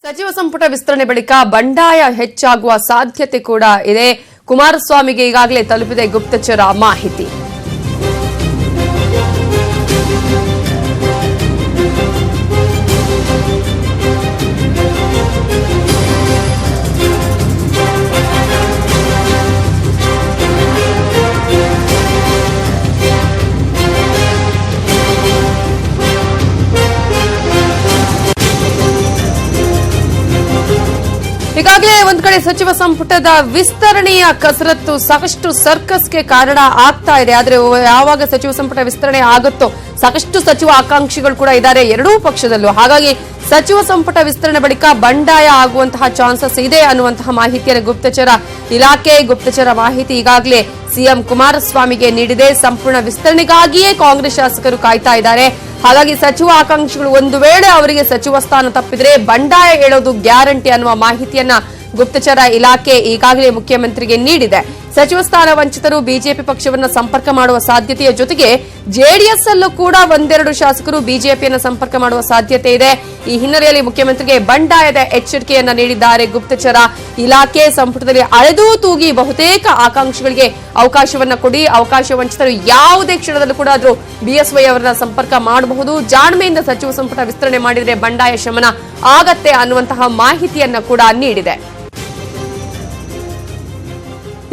ಸಚಿವ ಸಂಪುಟ ವಿಸ್ತರಣೆ ಬಳಿಕ ಬಂಡಾಯ ಹೆಚ್ಚಾಗುವ ಸಾಧ್ಯತೆ ಕೂಡ ಇದೆ. ಕುಮಾರಸ್ವಾಮಿಗೆ ಈಗಾಗಲೇ ತಲುಪಿದೆ ಗುಪ್ತಚರ ಮಾಹಿತಿ. ಈಗಾಗಲೇ ಒಂದ್ ಕಡೆ ಸಚಿವ ಸಂಪುಟದ ವಿಸ್ತರಣೆಯ ಕಸರತ್ತು ಸಾಕಷ್ಟು ಸರ್ಕಸ್ಗೆ ಕಾರಣ ಆಗ್ತಾ ಇದೆ. ಆದ್ರೆ ಯಾವಾಗ ಸಚಿವ ಸಂಪುಟ ವಿಸ್ತರಣೆ ಆಗುತ್ತೋ ಸಾಕಷ್ಟು ಸಚಿವ ಆಕಾಂಕ್ಷಿಗಳು ಕೂಡ ಇದ್ದಾರೆ ಎರಡೂ ಪಕ್ಷದಲ್ಲೂ. ಹಾಗಾಗಿ ಸಚಿವ ಸಂಪುಟ ವಿಸ್ತರಣೆ ಬಳಿಕ ಬಂಡಾಯ ಆಗುವಂತಹ ಚಾನ್ಸಸ್ ಇದೆ ಅನ್ನುವಂತಹ ಮಾಹಿತಿಯನ್ನು ಗುಪ್ತಚರ ಮಾಹಿತಿ ಈಗಾಗಲೇ ಸಿಎಂ ಕುಮಾರಸ್ವಾಮಿಗೆ ನೀಡಿದೆ. ಸಂಪೂರ್ಣ ವಿಸ್ತರಣೆಗಾಗಿಯೇ ಕಾಂಗ್ರೆಸ್ ಶಾಸಕರು ಕಾಯ್ತಾ ಇದ್ದಾರೆ. ಹಾಗಾಗಿ ಸಚಿವ ಆಕಾಂಕ್ಷಿಗಳು ಒಂದು ವೇಳೆ ಅವರಿಗೆ ಸಚಿವ ಸ್ಥಾನ ತಪ್ಪಿದ್ರೆ ಬಂಡಾಯ ಹೇಳೋದು ಗ್ಯಾರಂಟಿ ಅನ್ನುವ ಮಾಹಿತಿಯನ್ನ ಗುಪ್ತಚರ ಇಲಾಖೆ ಈಗಾಗಲೇ ಮುಖ್ಯಮಂತ್ರಿಗೆ ನೀಡಿದೆ. ಸಚಿವ ಸ್ಥಾನ ವಂಚಿತರು ಬಿಜೆಪಿ ಪಕ್ಷವನ್ನು ಸಂಪರ್ಕ ಮಾಡುವ ಸಾಧ್ಯತೆಯ ಜೊತೆಗೆ ಜೆಡಿಎಸ್ ಅಲ್ಲೂ ಕೂಡ ಒಂದೆರಡು ಶಾಸಕರು ಬಿಜೆಪಿಯನ್ನು ಸಂಪರ್ಕ ಮಾಡುವ ಸಾಧ್ಯತೆ ಇದೆ. ಈ ಹಿನ್ನೆಲೆಯಲ್ಲಿ ಮುಖ್ಯಮಂತ್ರಿಗೆ ಬಂಡಾಯದ ಎಚ್ಚರಿಕೆಯನ್ನ ನೀಡಿದ್ದಾರೆ ಗುಪ್ತಚರ ಇಲಾಖೆ. ಸಂಪುಟದಲ್ಲಿ ಅಳೆದೂ ತೂಗಿ ಬಹುತೇಕ ಆಕಾಂಕ್ಷಿಗಳಿಗೆ ಅವಕಾಶವನ್ನ ಕೊಡಿ, ಅವಕಾಶ ವಂಚಿತರು ಯಾವುದೇ ಕ್ಷಣದಲ್ಲೂ ಕೂಡ ಆದರೂ ಬಿಎಸ್ವೈ ಅವರನ್ನ ಸಂಪರ್ಕ ಮಾಡಬಹುದು. ಜಾಣ್ಮೆಯಿಂದ ಸಚಿವ ಸಂಪುಟ ವಿಸ್ತರಣೆ ಮಾಡಿದರೆ ಬಂಡಾಯ ಶಮನ ಆಗತ್ತೆ ಅನ್ನುವಂತಹ ಮಾಹಿತಿಯನ್ನ ಕೂಡ ನೀಡಿದೆ.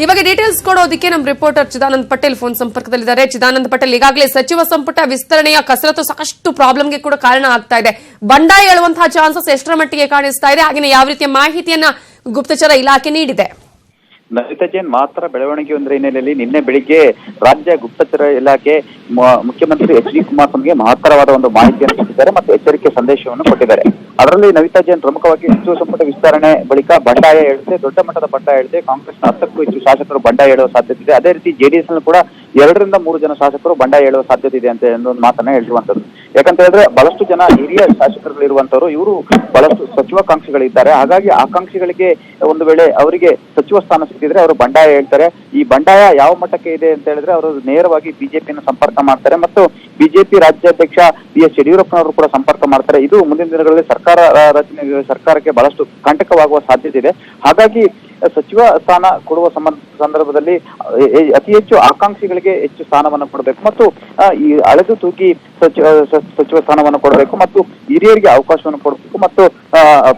ಈ ಬಗ್ಗೆ ಡೀಟೇಲ್ಸ್ ಕೊಡೋದಕ್ಕೆ ನಮ್ಮ ರಿಪೋರ್ಟರ್ ಚಿದಾನಂದ್ ಪಟೇಲ್ ಫೋನ್ ಸಂಪರ್ಕದಲ್ಲಿದ್ದಾರೆ. ಚಿದಾನಂದ್ ಪಟೇಲ್, ಈಗಾಗಲೇ ಸಚಿವ ಸಂಪುಟ ವಿಸ್ತರಣೆಯ ಕಸರತ್ತು ಸಾಕಷ್ಟು ಪ್ರಾಬ್ಲಮ್ಗೆ ಕೂಡ ಕಾರಣ ಆಗ್ತಾ ಇದೆ. ಬಂಡಾಯ ಹೇಳುವಂತಹ ಚಾನ್ಸಸ್ ಎಷ್ಟರ ಮಟ್ಟಿಗೆ ಕಾಣಿಸ್ತಾ ಇದೆ? ಹಾಗೆ ಯಾವ ರೀತಿಯ ಮಾಹಿತಿಯನ್ನ ಗುಪ್ತಚರ ಇಲಾಖೆ ನೀಡಿದೆ? ನವಿತಾ ಜೈನ್ ಮಾತ್ರ ಬೆಳವಣಿಗೆ ಒಂದರ ಹಿನ್ನೆಲೆಯಲ್ಲಿ ನಿನ್ನೆ ಬೆಳಿಗ್ಗೆ ರಾಜ್ಯ ಗುಪ್ತಚರ ಇಲಾಖೆ ಮುಖ್ಯಮಂತ್ರಿ ಎಚ್.ಡಿ. ಕುಮಾರಸ್ವಾಮಿಗೆ ಮಹತ್ತರವಾದ ಒಂದು ಮಾಹಿತಿಯನ್ನು ಕೊಟ್ಟಿದ್ದಾರೆ ಮತ್ತು ಎಚ್ಚರಿಕೆ ಸಂದೇಶವನ್ನು ಕೊಟ್ಟಿದ್ದಾರೆ. ಅದರಲ್ಲಿ ನವಿತಾ ಜೈನ್ ಪ್ರಮುಖವಾಗಿ ಸಚಿವ ಸಂಪುಟ ವಿಸ್ತರಣೆ ಬಳಿಕ ಬಂಡಾಯ ಹೇಳುತ್ತೆ, ದೊಡ್ಡ ಮಟ್ಟದ ಬಂಡಾಯ ಹೇಳುತ್ತೆ. ಕಾಂಗ್ರೆಸ್ನ 10ಕ್ಕೂ ಹೆಚ್ಚು ಶಾಸಕರು ಬಂಡಾಯ ಹೇಳುವ ಸಾಧ್ಯತೆ ಇದೆ. ಅದೇ ರೀತಿ ಜೆಡಿಎಸ್ ನಲ್ಲಿ ಕೂಡ 2 ರಿಂದ 3 ಜನ ಶಾಸಕರು ಬಂಡಾಯ ಹೇಳುವ ಸಾಧ್ಯತೆ ಇದೆ ಅಂತ ಒಂದು ಮಾತನ್ನ ಹೇಳಿರುವಂತದ್ದು. ಯಾಕಂತ ಹೇಳಿದ್ರೆ ಬಹಳಷ್ಟು ಜನ ಹಿರಿಯ ಶಾಸಕರುಗಳು ಇರುವಂತವರು, ಇವರು ಬಹಳಷ್ಟು ಸಚಿವಾಕಾಂಕ್ಷಿಗಳಿದ್ದಾರೆ. ಹಾಗಾಗಿ ಆಕಾಂಕ್ಷಿಗಳಿಗೆ ಒಂದು ವೇಳೆ ಅವರಿಗೆ ಸಚಿವ ಸ್ಥಾನ ಸಿಕ್ಕಿದ್ರೆ ಅವರು ಬಂಡಾಯ ಹೇಳ್ತಾರೆ. ಈ ಬಂಡಾಯ ಯಾವ ಮಟ್ಟಕ್ಕೆ ಇದೆ ಅಂತ ಹೇಳಿದ್ರೆ ಅವರು ನೇರವಾಗಿ ಬಿಜೆಪಿಯನ್ನು ಸಂಪರ್ಕ ಮಾಡ್ತಾರೆ ಮತ್ತು ಬಿಜೆಪಿ ರಾಜ್ಯಾಧ್ಯಕ್ಷ ಬಿ.ಎಸ್. ಯಡಿಯೂರಪ್ಪನವರು ಕೂಡ ಸಂಪರ್ಕ ಮಾಡ್ತಾರೆ. ಇದು ಮುಂದಿನ ದಿನಗಳಲ್ಲಿ ಸರ್ಕಾರಕ್ಕೆ ಬಹಳಷ್ಟು ಕಂಟಕವಾಗುವ ಸಾಧ್ಯತೆ ಇದೆ. ಹಾಗಾಗಿ ಸಚಿವ ಸ್ಥಾನ ಕೊಡುವ ಸಂದರ್ಭದಲ್ಲಿ ಅತಿ ಹೆಚ್ಚು ಆಕಾಂಕ್ಷಿಗಳಿಗೆ ಹೆಚ್ಚು ಸ್ಥಾನವನ್ನು ಕೊಡಬೇಕು ಮತ್ತು ಈ ಅಳೆದು ತೂಗಿ ಸಚಿವ ಸ್ಥಾನವನ್ನು ಕೊಡಬೇಕು ಮತ್ತು ಹಿರಿಯರಿಗೆ ಅವಕಾಶವನ್ನು ಕೊಡಬೇಕು ಮತ್ತು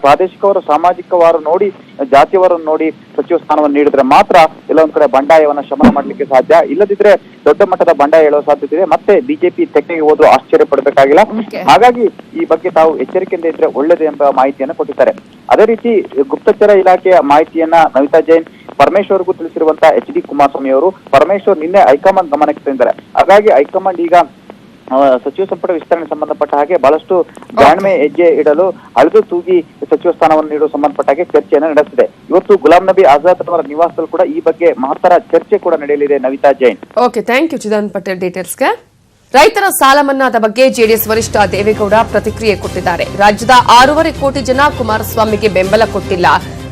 ಪ್ರಾದೇಶಿಕವರು ಸಾಮಾಜಿಕವಾರು ನೋಡಿ ಜಾತಿಯವರನ್ನು ನೋಡಿ ಸಚಿವ ಸ್ಥಾನವನ್ನು ನೀಡಿದ್ರೆ ಮಾತ್ರ ಎಲ್ಲೊಂದ್ ಕಡೆ ಬಂಡಾಯವನ್ನ ಶಮನ ಮಾಡ್ಲಿಕ್ಕೆ ಸಾಧ್ಯ. ಇಲ್ಲದಿದ್ರೆ ದೊಡ್ಡ ಮಟ್ಟದ ಬಂಡಾಯ ಹೇಳುವ ಸಾಧ್ಯತೆ ಇದೆ. ಮತ್ತೆ ಬಿಜೆಪಿ ತೆಕ್ಕೆಗೆ ಹೋದ್ರೂ ಆಶ್ಚರ್ಯ ಪಡಬೇಕಾಗಿಲ್ಲ. ಹಾಗಾಗಿ ಈ ಬಗ್ಗೆ ತಾವು ಎಚ್ಚರಿಕೆಯಿಂದ ಇದ್ರೆ ಒಳ್ಳೇದು ಎಂಬ ಮಾಹಿತಿಯನ್ನು ಕೊಟ್ಟಿದ್ದಾರೆ. ಅದೇ ರೀತಿ ಗುಪ್ತಚರ ಇಲಾಖೆಯ ಮಾಹಿತಿಯನ್ನ ನವಿತಾ ಜೈನ್ ಪರಮೇಶ್ವರ್ಗೂ ತಿಳಿಸಿರುವಂತಹ ಎಚ್.ಡಿ. ಕುಮಾರಸ್ವಾಮಿ ಅವರು ಪರಮೇಶ್ವರ್ ನಿನ್ನೆ ಹೈಕಮಾಂಡ್ ಗಮನಕ್ಕೆ ತಂದಿದ್ದಾರೆ. ಹಾಗಾಗಿ ಹೈಕಮಾಂಡ್ ಈಗ ಸಚಿವ ಸಂಪುಟ ವಿಸ್ತರಣೆ ಸಂಬಂಧಪಟ್ಟ ಹಾಗೆ ಬಹಳಷ್ಟು ಜಾಣ್ಮೆ ಹೆಜ್ಜೆ ಇಡಲು ಅಳೆದು ತೂಗಿ ಸಚಿವ ಸ್ಥಾನವನ್ನು ನೀಡುವ ಸಂಬಂಧಪಟ್ಟ ಹಾಗೆ ಚರ್ಚೆಯನ್ನು ನಡೆಸಿದೆ. ಇವತ್ತು ಗುಲಾಂ ನಬಿ ಆಜಾದ್ ಅವರ ನಿವಾಸದಲ್ಲಿ ಕೂಡ ಈ ಬಗ್ಗೆ ಮಹತ್ತರ ಚರ್ಚೆ ಕೂಡ ನಡೆಯಲಿದೆ. Navita Jain. Okay, thank you Chidanand Patel ಡೀಟೇಲ್ಸ್ಗೆ. ರೈತರ ಸಾಲ ಮನ್ನಾದ ಬಗ್ಗೆ ಜೆಡಿಎಸ್ ವರಿಷ್ಠ ದೇವೇಗೌಡ ಪ್ರತಿಕ್ರಿಯೆ ಕೊಟ್ಟಿದ್ದಾರೆ. ರಾಜ್ಯದ 6.5 ಕೋಟಿ ಜನ ಕುಮಾರಸ್ವಾಮಿಗೆ ಬೆಂಬಲ ಕೊಟ್ಟಿಲ್ಲ.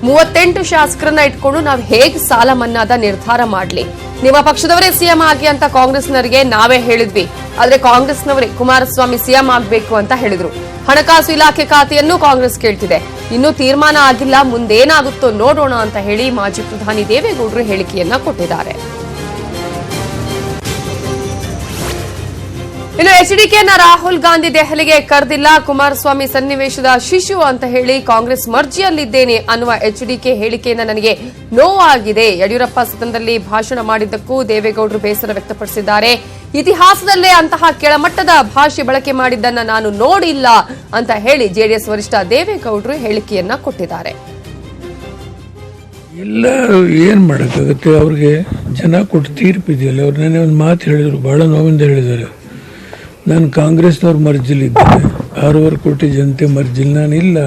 38 ಶಾಸಕರನ್ನ ಇಟ್ಕೊಂಡು ನಾವು ಹೇಗೆ ಸಾಲ ಮನ್ನಾದ ನಿರ್ಧಾರ ಮಾಡಲಿ? ನಿಮ್ಮ ಪಕ್ಷದವರೇ ಸಿಎಂ ಆಗಿ ಅಂತ ಕಾಂಗ್ರೆಸ್ನವರಿಗೆ ನಾವೇ ಹೇಳಿದ್ವಿ. ಆದ್ರೆ ಕಾಂಗ್ರೆಸ್ನವರೇ ಕುಮಾರಸ್ವಾಮಿ ಸಿಎಂ ಆಗಬೇಕು ಅಂತ ಹೇಳಿದ್ರು. ಹಣಕಾಸು ಇಲಾಖೆ ಖಾತೆಯನ್ನು ಕಾಂಗ್ರೆಸ್ ಕೇಳ್ತಿದೆ. ಇನ್ನೂ ತೀರ್ಮಾನ ಆಗಿಲ್ಲ, ಮುಂದೇನಾಗುತ್ತೋ ನೋಡೋಣ ಅಂತ ಹೇಳಿ ಮಾಜಿ ಪ್ರಧಾನಿ ದೇವೇಗೌಡರು ಹೇಳಿಕೆಯನ್ನ ಕೊಟ್ಟಿದ್ದಾರೆ. ಇನ್ನು ಎಚ್ಡಿಕೆಯನ್ನ ರಾಹುಲ್ ಗಾಂಧಿ ದೆಹಲಿಗೆ ಕರೆದಿಲ್ಲ. ಕುಮಾರಸ್ವಾಮಿ ಸನ್ನಿವೇಶದ ಶಿಶು ಅಂತ ಹೇಳಿ ಕಾಂಗ್ರೆಸ್ ಮರ್ಜಿಯಲ್ಲಿದ್ದೇನೆ ಅನ್ನುವ ಎಚ್ಡಿಕೆ ಹೇಳಿಕೆಯಿಂದ ನನಗೆ ನೋವಾಗಿದೆ. ಯಡಿಯೂರಪ್ಪ ಸದನದಲ್ಲಿ ಭಾಷಣ ಮಾಡಿದ್ದಕ್ಕೂ ದೇವೇಗೌಡರು ಬೇಸರ ವ್ಯಕ್ತಪಡಿಸಿದ್ದಾರೆ. ಇತಿಹಾಸದಲ್ಲೇ ಅಂತಹ ಕೆಳಮಟ್ಟದ ಭಾಷೆ ಬಳಕೆ ಮಾಡಿದ್ದನ್ನ ನಾನು ನೋಡಿಲ್ಲ ಅಂತ ಹೇಳಿ ಜೆಡಿಎಸ್ ವರಿಷ್ಠ ದೇವೇಗೌಡರು ಹೇಳಿಕೆಯನ್ನ ಕೊಟ್ಟಿದ್ದಾರೆ. ಎಲ್ಲರೂ ಏನ್ ಮಾಡಕ್ಕಾಗುತ್ತೆ, ಅವ್ರಿಗೆ ಜನ ಕೊಟ್ಟು ತೀರ್ಪಿದೆಯಲ್ಲ. ಅವ್ರು ನೆನ್ನೆ ಒಂದು ಮಾತು ಹೇಳಿದ್ರು, ಬಹಳ ನೋವಿಂದ ಹೇಳಿದ್ದಾರೆ. ನಾನು ಕಾಂಗ್ರೆಸ್ನವ್ರ ಮರ್ಜಿಲಿದ್ದೇನೆ, 6.5 ಕೋಟಿ ಜನತೆ ಮರ್ಜಿಲ್ ನಾನಿಲ್ಲ.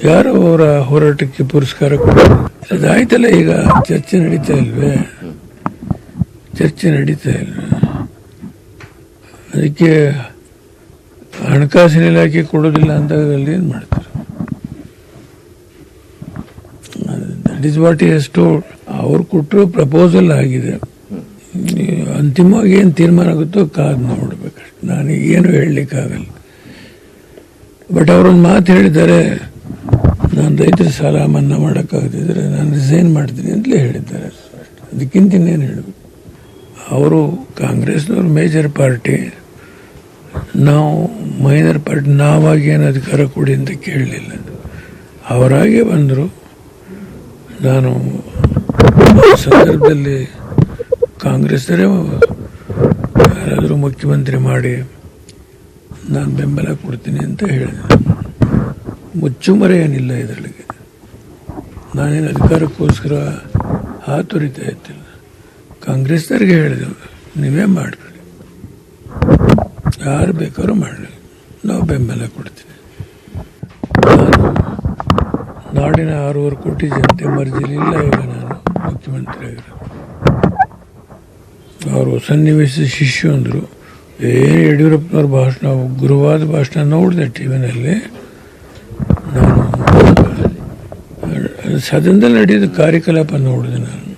ಯಾರು ಅವರ ಹೋರಾಟಕ್ಕೆ ಪುರಸ್ಕಾರ ಕೊಟ್ಟರು? ಅದಾಯ್ತಲ್ಲ, ಈಗ ಚರ್ಚೆ ನಡೀತಾ ಇಲ್ವೇ? ಅದಕ್ಕೆ ಹಣಕಾಸಿನ ಇಲಾಖೆ ಕೊಡೋದಿಲ್ಲ ಅಂದಾಗಲ್ಲಿ ಏನು ಮಾಡ್ತಾರೆ? That is what he has told. ಅವ್ರು ಕೊಟ್ಟರು ಪ್ರಪೋಸಲ್ ಆಗಿದೆ. ಅಂತಿಮವಾಗಿ ಏನು ತೀರ್ಮಾನ ಆಗುತ್ತೋ ಕಾದು ನೋಡ್ಬೇಕಷ್ಟೆ. ನಾನು ಏನು ಹೇಳಲಿಕ್ಕಾಗಲ್ಲ. ಬಟ್ ಅವರೊಂದು ಮಾತು ಹೇಳಿದ್ದಾರೆ, ನಾನು ರೈತರ ಸಾಲ ಮನ್ನಾ ಮಾಡೋಕ್ಕಾಗದಿದ್ರೆ ನಾನು ರಿಸೈನ್ ಮಾಡ್ತೀನಿ ಅಂತಲೇ ಹೇಳಿದ್ದಾರೆ. ಅದಕ್ಕಿಂತ ಇನ್ನೇನು ಹೇಳಬೇಕು. ಅವರು ಕಾಂಗ್ರೆಸ್ನವ್ರು ಮೇಜರ್ ಪಾರ್ಟಿ, ನಾವು ಮೈನರ್ ಪಾರ್ಟಿ, ನಾವಾಗಿ ಏನು ಅಧಿಕಾರ ಕೊಡಿ ಅಂತ ಕೇಳಲಿಲ್ಲ. ಅವರಾಗೆ ಬಂದರು. ನಾನು ಸಂದರ್ಭದಲ್ಲಿ ಕಾಂಗ್ರೆಸ್ಸರೇ ಯಾರಾದರೂ ಮುಖ್ಯಮಂತ್ರಿ ಮಾಡಿ ನಾನು ಬೆಂಬಲ ಕೊಡ್ತೀನಿ ಅಂತ ಹೇಳಿದೆ. ಮುಚ್ಚುಮರೆ ಏನಿಲ್ಲ ಇದರೊಳಗೆ. ನಾನೇನು ಅಧಿಕಾರಕ್ಕೋಸ್ಕರ ಹಾತೊರಿತಾ ಇರ್ತಿಲ್ಲ. ಕಾಂಗ್ರೆಸ್ನವ್ರಿಗೆ ಹೇಳಿದೆ, ನೀವೇ ಮಾಡ್ಕೊಳ್ಳಿ, ಯಾರು ಬೇಕಾದ್ರೂ ಮಾಡಲಿ, ನಾವು ಬೆಂಬಲ ಕೊಡ್ತೀನಿ. ನಾಡಿನ 6.5 ಕೋಟಿ ಜನತೆ ಮರ್ಜಿಲಿಲ್ಲ. ಈಗ ನಾನು ಮುಖ್ಯಮಂತ್ರಿ ಆಗಿರೋದು. ಅವರು ಸನ್ನಿವೇಶ ಶಿಶು ಅಂದರು. ಯಡಿಯೂರಪ್ಪನವ್ರ ಭಾಷಣ, ಗುರುವಾದ ಭಾಷಣ ನೋಡಿದೆ ಟಿವಿನಲ್ಲಿ. ನಾನು ಸದನದಲ್ಲಿ ನಡೆಯೋದು ಕಾರ್ಯಕಲಾಪ ನೋಡಿದೆ. ನಾನು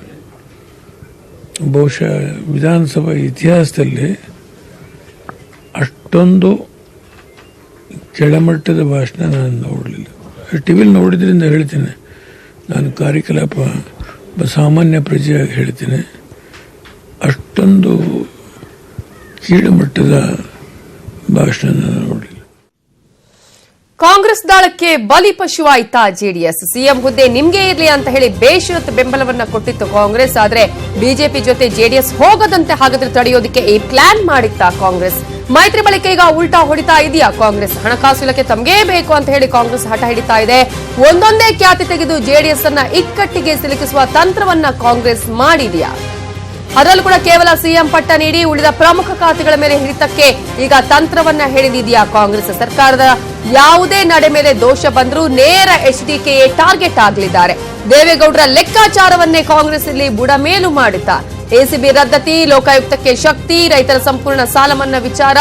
ಬಹುಶಃ ವಿಧಾನಸಭಾ ಇತಿಹಾಸದಲ್ಲಿ ಅಷ್ಟೊಂದು ಕೆಳಮಟ್ಟದ ಭಾಷಣ ನಾನು ನೋಡಲಿಲ್ಲ. ಟಿವಿಲಿ ನೋಡಿದ್ರಿಂದ ಹೇಳ್ತೇನೆ, ನಾನು ಕಾರ್ಯಕಲಾಪ ಸಾಮಾನ್ಯ ಪ್ರಜೆಯಾಗಿ ಹೇಳ್ತೇನೆ, ಅಷ್ಟೊಂದು ಕೀಳುಮಟ್ಟದ ಭಾಷಣ ನಾನು ನೋಡಲಿಲ್ಲ. ಕಾಂಗ್ರೆಸ್ ದಾಳಕ್ಕೆ ಬಲಿಪಶು ಆಯ್ತಾ ಜೆಡಿಎಸ್? ಸಿಎಂ ಹುದ್ದೆ ನಿಮ್ಗೆ ಇರ್ಲಿ ಅಂತ ಹೇಳಿ ಬೇಷರತ್ ಬೆಂಬಲವನ್ನ ಕೊಟ್ಟಿತ್ತು ಕಾಂಗ್ರೆಸ್. ಆದ್ರೆ ಬಿಜೆಪಿ ಜೊತೆ ಜೆಡಿಎಸ್ ಹೋಗದಂತೆ ಹಾಗಾದ್ರೆ ತಡೆಯೋದಕ್ಕೆ ಈ ಪ್ಲಾನ್ ಮಾಡಿತ್ತಾ ಕಾಂಗ್ರೆಸ್? ಮೈತ್ರಿ ಬಳಿಕ ಈಗ ಉಲ್ಟಾ ಹೊಡಿತಾ ಇದೆಯಾ ಕಾಂಗ್ರೆಸ್? ಹಣಕಾಸು ಇಲಾಖೆ ತಮಗೇ ಬೇಕು ಅಂತ ಹೇಳಿ ಕಾಂಗ್ರೆಸ್ ಹಠ ಹಿಡಿತಾ ಇದೆ. ಒಂದೊಂದೇ ಖ್ಯಾತಿ ತೆಗೆದು ಜೆಡಿಎಸ್ ಅನ್ನ ಇಕ್ಕಟ್ಟಿಗೆ ಸಿಲುಕಿಸುವ ತಂತ್ರವನ್ನ ಕಾಂಗ್ರೆಸ್ ಮಾಡಿದೆಯಾ? ಅದರಲ್ಲೂ ಕೂಡ ಕೇವಲ ಸಿಎಂ ಪಟ್ಟ ನೀಡಿ ಉಳಿದ ಪ್ರಮುಖ ಖಾತೆಗಳ ಮೇಲೆ ಹಿಡಿತಕ್ಕೆ ಈಗ ತಂತ್ರವನ್ನ ಹೇಳಿದೆಯಾ ಕಾಂಗ್ರೆಸ್? ಸರ್ಕಾರದ ಯಾವುದೇ ನಡೆ ಮೇಲೆ ದೋಷ ಬಂದರೂ ನೇರ ಎಚ್ಡಿಕೆಯೇ ಟಾರ್ಗೆಟ್ ಆಗಲಿದ್ದಾರೆ. ದೇವೇಗೌಡರ ಲೆಕ್ಕಾಚಾರವನ್ನೇ ಕಾಂಗ್ರೆಸ್ ಇಲ್ಲಿ ಬುಡಮೇಲು ಮಾಡಿತಾ. ಎಸಿಬಿ ರದ್ದತಿ, ಲೋಕಾಯುಕ್ತಕ್ಕೆ ಶಕ್ತಿ, ರೈತರ ಸಂಪೂರ್ಣ ಸಾಲ ಮನ್ನಾ ವಿಚಾರ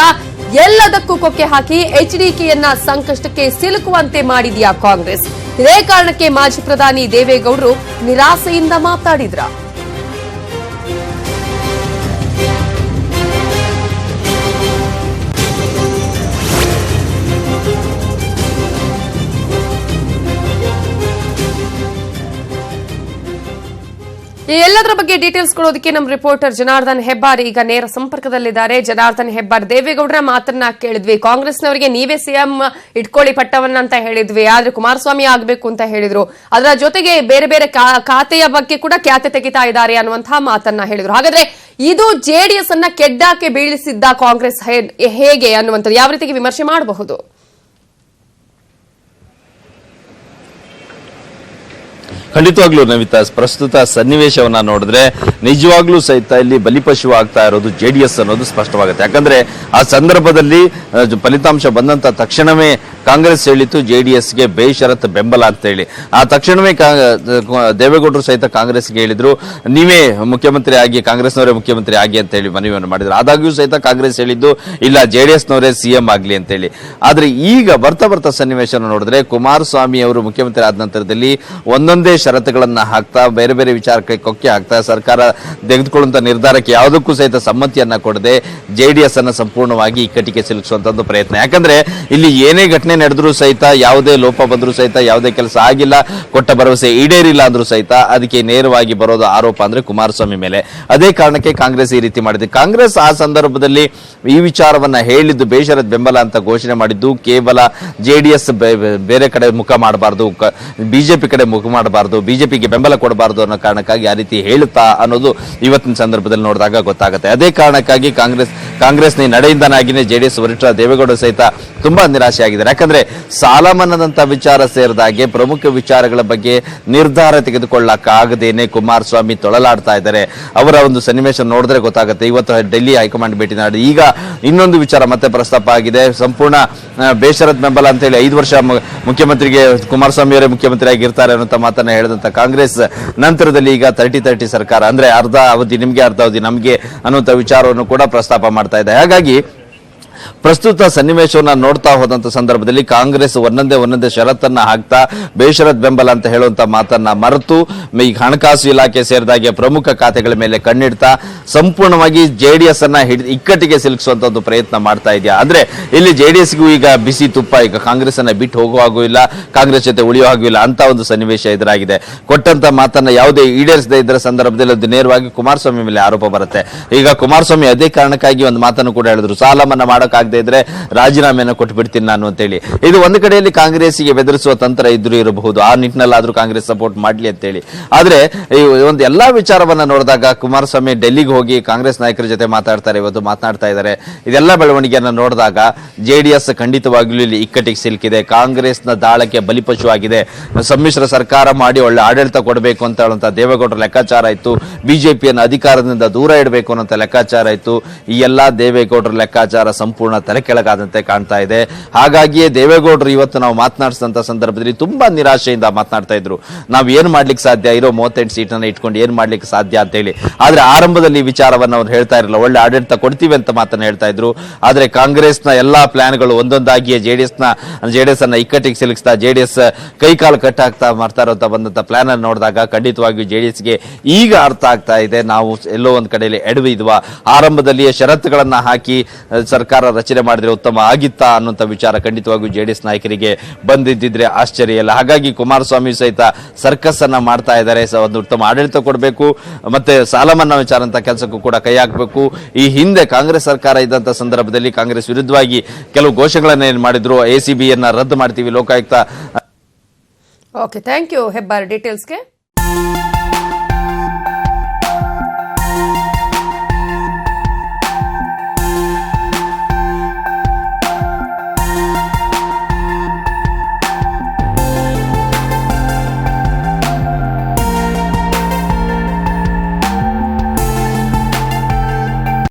ಎಲ್ಲದಕ್ಕೂ ಕೊಕ್ಕೆ ಹಾಕಿ ಎಚ್ಡಿಕೆಯನ್ನ ಸಂಕಷ್ಟಕ್ಕೆ ಸಿಲುಕುವಂತೆ ಮಾಡಿದೆಯಾ ಕಾಂಗ್ರೆಸ್? ಇದೇ ಕಾರಣಕ್ಕೆ ಮಾಜಿ ಪ್ರಧಾನಿ ದೇವೇಗೌಡರು ನಿರಾಸೆಯಿಂದ ಮಾತಾಡಿದ್ರ. ಈ ಎಲ್ಲದರ ಬಗ್ಗೆ ಡೀಟೇಲ್ಸ್ ಕೊಡೋದಕ್ಕೆ ನಮ್ಮ ರಿಪೋರ್ಟರ್ ಜನಾರ್ದನ್ ಹೆಬ್ಬಾರ್ ಈಗ ನೇರ ಸಂಪರ್ಕದಲ್ಲಿದ್ದಾರೆ. ಜನಾರ್ದನ್ ಹೆಬ್ಬಾರ್, ದೇವೇಗೌಡರ ಮಾತನ್ನ ಕೇಳಿದ್ವಿ. ಕಾಂಗ್ರೆಸ್ನವರಿಗೆ ನೀವೇ ಸಿಎಂ ಇಟ್ಕೊಳ್ಳಿ ಪಟ್ಟವನ್ನ ಅಂತ ಹೇಳಿದ್ವಿ, ಆದ್ರೆ ಕುಮಾರಸ್ವಾಮಿ ಆಗಬೇಕು ಅಂತ ಹೇಳಿದ್ರು. ಅದರ ಜೊತೆಗೆ ಬೇರೆ ಬೇರೆ ಖಾತೆಯ ಬಗ್ಗೆ ಕೂಡ ಖ್ಯಾತೆ ತೆಗಿತಾ ಇದ್ದಾರೆ ಅನ್ನುವಂತಹ ಮಾತನ್ನ ಹೇಳಿದ್ರು. ಹಾಗಾದ್ರೆ ಇದು ಜೆಡಿಎಸ್ ಅನ್ನ ಕೆಡ್ಡಾಕೆ ಬೀಳಿಸಿದ್ದ ಕಾಂಗ್ರೆಸ್ ಹೇಗೆ ಅನ್ನುವಂಥದ್ದು ಯಾವ ರೀತಿಗೆ ವಿಮರ್ಶೆ ಮಾಡಬಹುದು? ಖಂಡಿತವಾಗ್ಲೂ ನವಿತಾ, ಪ್ರಸ್ತುತ ಸನ್ನಿವೇಶವನ್ನ ನೋಡಿದ್ರೆ ನಿಜವಾಗ್ಲೂ ಸಹಿತ ಇಲ್ಲಿ ಬಲಿಪಶು ಆಗ್ತಾ ಇರೋದು ಜೆಡಿಎಸ್ ಅನ್ನೋದು ಸ್ಪಷ್ಟವಾಗುತ್ತೆ. ಯಾಕಂದ್ರೆ ಆ ಸಂದರ್ಭದಲ್ಲಿ ಫಲಿತಾಂಶ ಬಂದಂತ ತಕ್ಷಣವೇ ಕಾಂಗ್ರೆಸ್ ಹೇಳಿತ್ತು ಜೆಡಿಎಸ್ಗೆ ಬೇಷರತ್ ಬೆಂಬಲ ಅಂತ ಹೇಳಿ. ಆ ತಕ್ಷಣವೇ ದೇವೇಗೌಡರು ಸಹಿತ ಕಾಂಗ್ರೆಸ್ಗೆ ಹೇಳಿದ್ರು, ನೀವೇ ಮುಖ್ಯಮಂತ್ರಿ ಆಗಿ, ಕಾಂಗ್ರೆಸ್ನವರೇ ಮುಖ್ಯಮಂತ್ರಿ ಆಗಿ ಅಂತ ಹೇಳಿ ಮನವಿಯನ್ನು ಮಾಡಿದ್ರು. ಆದಾಗ್ಯೂ ಸಹಿತ ಕಾಂಗ್ರೆಸ್ ಹೇಳಿದ್ದು ಇಲ್ಲ, ಜೆಡಿಎಸ್ನವರೇ ಸಿಎಂ ಆಗ್ಲಿ ಅಂತ ಹೇಳಿ. ಆದ್ರೆ ಈಗ ಬರ್ತಾ ಸನ್ನಿವೇಶ ನೋಡಿದ್ರೆ ಕುಮಾರಸ್ವಾಮಿ ಅವರು ಮುಖ್ಯಮಂತ್ರಿ ಆದ ನಂತರದಲ್ಲಿ ಒಂದೊಂದೇ ಷರತ್ತುಗಳನ್ನ ಹಾಕ್ತಾ, ಬೇರೆ ಬೇರೆ ವಿಚಾರಕ್ಕೆ ಕೊಕ್ಕೆ ಹಾಕ್ತಾ, ಸರ್ಕಾರ ತೆಗೆದುಕೊಳ್ಳುವಂತ ನಿರ್ಧಾರಕ್ಕೆ ಯಾವುದಕ್ಕೂ ಸಹಿತ ಸಮ್ಮತಿಯನ್ನ ಕೊಡದೆ ಜೆಡಿಎಸ್ ಅನ್ನ ಸಂಪೂರ್ಣವಾಗಿ ಇಕ್ಕಟ್ಟಿಗೆ ಸಿಲುಕಿಸುವಂತ ಪ್ರಯತ್ನ. ಯಾಕಂದ್ರೆ ಇಲ್ಲಿ ಏನೇ ಘಟನೆ ನಡೆದ್ರು ಸಹಿತ, ಯಾವುದೇ ಲೋಪ ಬಂದರೂ ಸಹಿತ, ಯಾವುದೇ ಕೆಲಸ ಆಗಿಲ್ಲ, ಕೊಟ್ಟ ಭರವಸೆ ಈಡೇರಿಲ್ಲ ಅಂದ್ರೂ ಸಹಿತ ಅದಕ್ಕೆ ನೇರವಾಗಿ ಬರೋದು ಆರೋಪ ಅಂದ್ರೆ ಕುಮಾರಸ್ವಾಮಿ ಮೇಲೆ. ಅದೇ ಕಾರಣಕ್ಕೆ ಕಾಂಗ್ರೆಸ್ ಈ ರೀತಿ ಮಾಡಿದೆ. ಕಾಂಗ್ರೆಸ್ ಆ ಸಂದರ್ಭದಲ್ಲಿ ಈ ವಿಚಾರವನ್ನ ಹೇಳಿದ್ದು, ಬೇಷರತ್ ಬೆಂಬಲ ಅಂತ ಘೋಷಣೆ ಮಾಡಿದ್ದು ಕೇವಲ ಜೆಡಿಎಸ್ ಬೇರೆ ಕಡೆ ಮುಖ ಮಾಡಬಾರ್ದು, ಬಿಜೆಪಿ ಕಡೆ ಮುಖ ಮಾಡಬಾರ್ದು, ಬಿಜೆಪಿಗೆ ಬೆಂಬಲ ಕೊಡಬಾರ್ದು ಅನ್ನೋ ಕಾರಣಕ್ಕಾಗಿ ಆ ರೀತಿ ಹೇಳುತ್ತಾ ಅನ್ನೋದು ಇವತ್ತಿನ ಸಂದರ್ಭದಲ್ಲಿ ನೋಡಿದಾಗ ಗೊತ್ತಾಗುತ್ತೆ. ಅದೇ ಕಾರಣಕ್ಕಾಗಿ ಕಾಂಗ್ರೆಸ್ನ ನಡೆಯಿಂದನಾಗಿನೇ ಜೆಡಿಎಸ್ ವರಿಷ್ಠ ದೇವೇಗೌಡ ಸಹಿತ ತುಂಬಾ ನಿರಾಶೆ ಆಗಿದ್ದಾರೆ. ಯಾಕಂದ್ರೆ ಸಾಲ ಮನ್ನಾದಂತ ವಿಚಾರ ಸೇರಿದಾಗೆ ಪ್ರಮುಖ ವಿಚಾರಗಳ ಬಗ್ಗೆ ನಿರ್ಧಾರ ತೆಗೆದುಕೊಳ್ಳಕ್ಕಾಗದೇನೆ ಕುಮಾರಸ್ವಾಮಿ ತೊಳಲಾಡ್ತಾ ಇದ್ದಾರೆ. ಅವರ ಒಂದು ಸನ್ನಿವೇಶ ನೋಡಿದ್ರೆ ಗೊತ್ತಾಗುತ್ತೆ. ಇವತ್ತು ಡೆಲ್ಲಿ ಹೈಕಮಾಂಡ್ ಭೇಟಿ ಮಾಡಿ ಈಗ ಇನ್ನೊಂದು ವಿಚಾರ ಮತ್ತೆ ಪ್ರಸ್ತಾಪ ಆಗಿದೆ. ಸಂಪೂರ್ಣ ಬೇಷರತ್ ಬೆಂಬಲ ಅಂತ ಹೇಳಿ 5 ವರ್ಷ ಮುಖ್ಯಮಂತ್ರಿಗೆ ಕುಮಾರಸ್ವಾಮಿ ಅವರೇ ಮುಖ್ಯಮಂತ್ರಿ ಆಗಿರ್ತಾರೆ ಅನ್ನೋ ಮಾತನ್ನ ಹೇಳಿದಂತ ಕಾಂಗ್ರೆಸ್ ನಂತರದಲ್ಲಿ ಈಗ 30-30 ಸರ್ಕಾರ, ಅಂದ್ರೆ ಅರ್ಧ ಅವಧಿ ನಿಮ್ಗೆ ಅರ್ಧ ಅವಧಿ ನಮ್ಗೆ ಅನ್ನುವಂತ ವಿಚಾರವನ್ನು ಕೂಡ ಪ್ರಸ್ತಾಪ ಮಾಡ್ತಾ ಇದೆ. ಹಾಗಾಗಿ ಪ್ರಸ್ತುತ ಸನ್ನಿವೇಶವನ್ನ ನೋಡ್ತಾ ಹೋದಂತ ಸಂದರ್ಭದಲ್ಲಿ ಕಾಂಗ್ರೆಸ್ ಒಂದೊಂದೇ ಷರತ್ತನ್ನ ಹಾಕ್ತಾ ಬೇಷರತ್ ಬೆಂಬಲ ಅಂತ ಹೇಳುವಂತ ಮಾತನ್ನ ಮರೆತು ಈಗ ಹಣಕಾಸು ಇಲಾಖೆ ಸೇರಿದಾಗೆ ಪ್ರಮುಖ ಖಾತೆಗಳ ಮೇಲೆ ಕಣ್ಣಿಡ್ತಾ ಸಂಪೂರ್ಣವಾಗಿ ಜೆಡಿಎಸ್ ಅನ್ನ ಇಕ್ಕಟ್ಟಿಗೆ ಸಿಲುಕಿಸುವಂತ ಒಂದು ಪ್ರಯತ್ನ ಮಾಡ್ತಾ ಇದೆಯಾ ಅಂದ್ರೆ ಇಲ್ಲಿ ಜೆಡಿಎಸ್ಗೂ ಈಗ ಬಿಸಿ ತುಪ್ಪ, ಈಗ ಕಾಂಗ್ರೆಸ್ ಅನ್ನ ಬಿಟ್ಟು ಹೋಗುವ ಹಾಗೂ ಇಲ್ಲ, ಕಾಂಗ್ರೆಸ್ ಜೊತೆ ಉಳಿಯೋ ಹಾಗೂ ಇಲ್ಲ ಅಂತ ಒಂದು ಸನ್ನಿವೇಶ ಎದುರಾಗಿದೆ. ಕೊಟ್ಟಂತ ಮಾತನ್ನ ಯಾವುದೇ ಈಡೇರಿಸದೇ ಇದ್ದರ ಸಂದರ್ಭದಲ್ಲಿ ಅದು ನೇರವಾಗಿ ಕುಮಾರಸ್ವಾಮಿ ಮೇಲೆ ಆರೋಪ ಬರುತ್ತೆ. ಈಗ ಕುಮಾರಸ್ವಾಮಿ ಅದೇ ಕಾರಣಕ್ಕಾಗಿ ಒಂದು ಮಾತನ್ನು ಕೂಡ ಹೇಳಿದ್ರು, ಸಾಲ ಮನ್ನಾ ಮಾಡೋಕ್ಕಾಗದೇ ಇದ್ರೆ ರಾಜೀನಾಮೆಯನ್ನು ಕೊಟ್ಟು ಬಿಡ್ತೀನಿ ನಾನು ಅಂತೇಳಿ. ಇದು ಒಂದು ಕಡೆಯಲ್ಲಿ ಕಾಂಗ್ರೆಸ್ಗೆ ಬೆದರಿಸುವ ತಂತ್ರ ಇದ್ರೂ ಇರಬಹುದು, ಆ ನಿಟ್ಟಿನಲ್ಲಾದ್ರೂ ಕಾಂಗ್ರೆಸ್ ಸಪೋರ್ಟ್ ಮಾಡ್ಲಿ ಅಂತೇಳಿ. ಆದ್ರೆ ಈ ಒಂದು ಎಲ್ಲಾ ವಿಚಾರವನ್ನ ನೋಡಿದಾಗ ಕುಮಾರಸ್ವಾಮಿ ಡೆಲ್ಲಿಗೆ ಹೋಗಿ ಕಾಂಗ್ರೆಸ್ ನಾಯಕರ ಜೊತೆ ಮಾತಾಡ್ತಾರೆ, ಇವತ್ತು ಮಾತನಾಡ್ತಾ ಇದ್ದಾರೆ. ಇದೆಲ್ಲ ಬೆಳವಣಿಗೆಯನ್ನ ನೋಡಿದಾಗ ಜೆಡಿಎಸ್ ಖಂಡಿತವಾಗ್ಲೂ ಇಲ್ಲಿ ಇಕ್ಕಟ್ಟಿಗೆ ಸಿಲುಕಿದೆ, ಕಾಂಗ್ರೆಸ್ನ ದಾಳಕ್ಕೆ ಬಲಿಪಶು ಆಗಿದೆ. ಸಮ್ಮಿಶ್ರ ಸರ್ಕಾರ ಮಾಡಿ ಒಳ್ಳೆ ಆಡಳಿತ ಕೊಡಬೇಕು ಅಂತ ಹೇಳುವಂತ ದೇವೇಗೌಡರ ಲೆಕ್ಕಾಚಾರ ಇತ್ತು, ಬಿಜೆಪಿಯನ್ನು ಅಧಿಕಾರದಿಂದ ದೂರ ಇಡಬೇಕು ಅನ್ನೋ ಲೆಕ್ಕಾಚಾರ ಇತ್ತು. ಈ ಎಲ್ಲಾ ದೇವೇಗೌಡರ ಲೆಕ್ಕಾಚಾರ ಸಂಪೂರ್ಣ ತಲೆ ಕೆಳಗಾದಂತೆ ಕಾಣ್ತಾ ಇದೆ. ಹಾಗಾಗಿಯೇ ದೇವೇಗೌಡರು ಇವತ್ತು ನಾವು ಮಾತನಾಡಿಸಿದಂತ ಸಂದರ್ಭದಲ್ಲಿ ತುಂಬಾ ನಿರಾಶೆಯಿಂದ ಮಾತನಾಡ್ತಾ ಇದ್ರು. ನಾವು ಏನ್ ಮಾಡ್ಲಿಕ್ಕೆ ಸಾಧ್ಯ, ಇರೋ 38 ಸೀಟನ್ನ ಇಟ್ಕೊಂಡು ಏನ್ ಮಾಡ್ಲಿಕ್ಕೆ ಸಾಧ್ಯ ಅಂತ ಹೇಳಿ. ಆದ್ರೆ ಆರಂಭದಲ್ಲಿ ಈ ವಿಚಾರವನ್ನು ಅವ್ರು ಹೇಳ್ತಾ ಇರಲಿಲ್ಲ, ಒಳ್ಳೆ ಆಡಳಿತ ಕೊಡ್ತೀವಿ ಅಂತ ಮಾತನ್ನ ಹೇಳ್ತಾ ಇದ್ರು. ಆದ್ರೆ ಕಾಂಗ್ರೆಸ್ನ ಎಲ್ಲಾ ಪ್ಲಾನ್ಗಳು ಒಂದೊಂದಾಗಿಯೇ ಜೆಡಿಎಸ್ ಅನ್ನ ಇಕ್ಕಟ್ಟಿಗೆ ಸಿಲುಕಿಸ್ತಾ, ಜೆಡಿಎಸ್ ಕೈಕಾಲು ಕಟ್ಟಾಗ್ತಾ ಮಾಡ್ತಾ ಇರುವಂತ ಬಂದಂತ ಪ್ಲಾನ್ ಅನ್ನು ನೋಡಿದಾಗ ಖಂಡಿತವಾಗಿಯೂ ಜೆಡಿಎಸ್ಗೆ ಈಗ ಅರ್ಥ ಆಗ್ತಾ ಇದೆ, ನಾವು ಎಲ್ಲೋ ಒಂದ್ ಕಡೆಯಲ್ಲಿ ಎಡವಿದ್ವಾ, ಆರಂಭದಲ್ಲಿಯೇ ಷರತ್ತುಗಳನ್ನ ಹಾಕಿ ಸರ್ಕಾರ ರಚನೆ ಮಾಡಿದ್ರೆ ಉತ್ತಮ ಆಗಿತ್ತಾ ಅನ್ನುವಂತ ವಿಚಾರ ಖಂಡಿತವಾಗಿಯೂ ಜೆಡಿಎಸ್ ನಾಯಕರಿಗೆ ಬಂದಿದ್ದಿದ್ರೆ ಆಶ್ಚರ್ಯ ಇಲ್ಲ. ಹಾಗಾಗಿ ಕುಮಾರಸ್ವಾಮಿ ಸಹಿತ ಸರ್ಕಸ್ ಅನ್ನ ಮಾಡ್ತಾ ಇದ್ದಾರೆ. ಒಂದು ಉತ್ತಮ ಆಡಳಿತ ಕೊಡಬೇಕು, ಮತ್ತೆ ಸಾಲ ಮನ್ನಾ ವಿಚಾರ ಅಂತ ಕೆಲಸಕ್ಕೂ ಕೂಡ ಕೈ ಹಾಕಬೇಕು. ಈ ಹಿಂದೆ ಕಾಂಗ್ರೆಸ್ ಸರ್ಕಾರ ಇದ್ದಂತ ಸಂದರ್ಭದಲ್ಲಿ ಕಾಂಗ್ರೆಸ್ ವಿರುದ್ಧವಾಗಿ ಕೆಲವು ಘೋಷಣೆಗಳನ್ನ ಏನ್ ಮಾಡಿದ್ರು, ಎಸಿಬಿಯನ್ನ ರದ್ದು ಮಾಡ್ತೀವಿ, Lokayukta. Okay, thank you Hebbar ಡೀಟೇಲ್ಸ್ಗೆ.